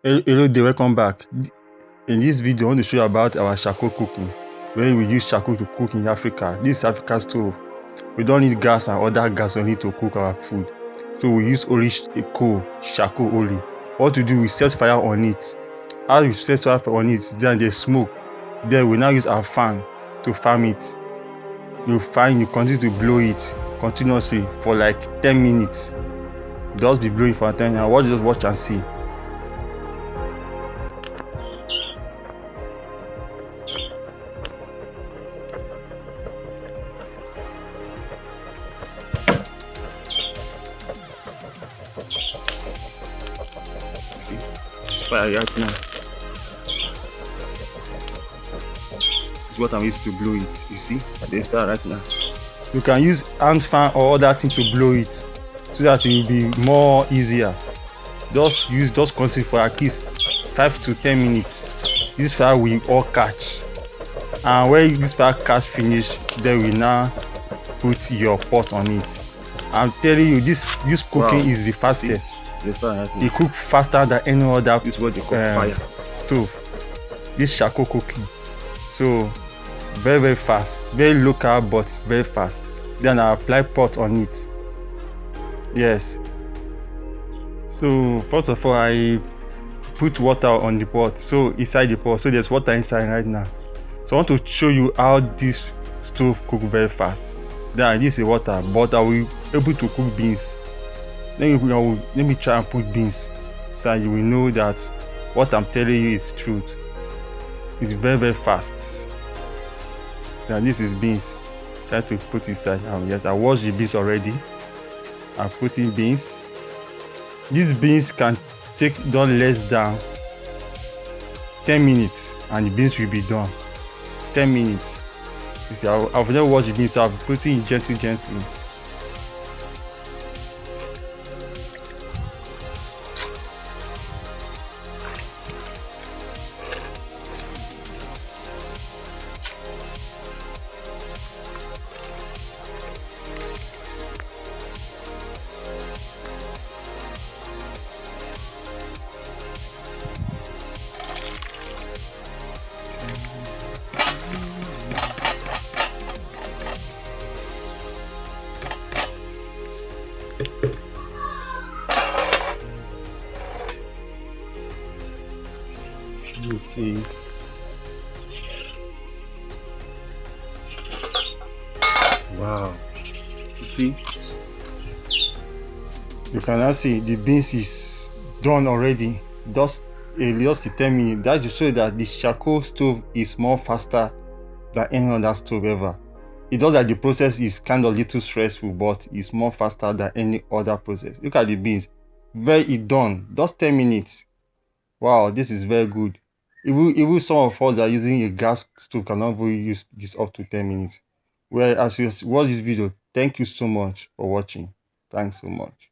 Hello there, welcome back. In this video, I want to show you about our charcoal cooking, where we use charcoal to cook in Africa. This is Africa stove. We don't need gas and other gas only to cook our food. So we use only coal, charcoal only. What we do, we set fire on it. As we set fire on it, then there's smoke. Then we now use our fan to fan it. You continue to blow it continuously for like 10 minutes. Just be blowing for 10 minutes. Just watch and see. See, it's fire right now. It's what I'm used to blow it. You see, there's fire right now. You can use hand fan or other thing to blow it, so that it will be more easier. Just continue for at least 5 to 10 minutes. This fire will all catch, and when this fire catch finish, then we now put your pot on it. I'm telling you, this cooking is the fastest. It cooks faster than any other This is what they call fire stove. This charcoal cooking, so very fast, very local but very fast. Then I apply pot on it. Yes. So first of all, I put water on the pot. So inside the pot, so there's water inside right now. So I want to show you how this stove cook very fast. Then this is water, but I will able to cook beans. Let me try and put beans, so you will know that what I'm telling you is truth. It's very fast. So this is beans. Try to put inside. Yes, I washed the beans already. I put in beans. These beans can take done less than 10 minutes, and the beans will be done. 10 minutes. You see, I've never washed the beans, so I've put it gently. You see, wow, you see, you can now see the beans is done already. Just the 10 minutes. That just shows that the charcoal stove is more faster than any other stove ever. It does that the process is kind of little stressful, but it's more faster than any other process. Look at the beans, very done, just 10 minutes. Wow, this is very good. Even some of us that are using a gas stove cannot even use this up to 10 minutes. Well, as you watch this video, thank you so much for watching. Thanks so much.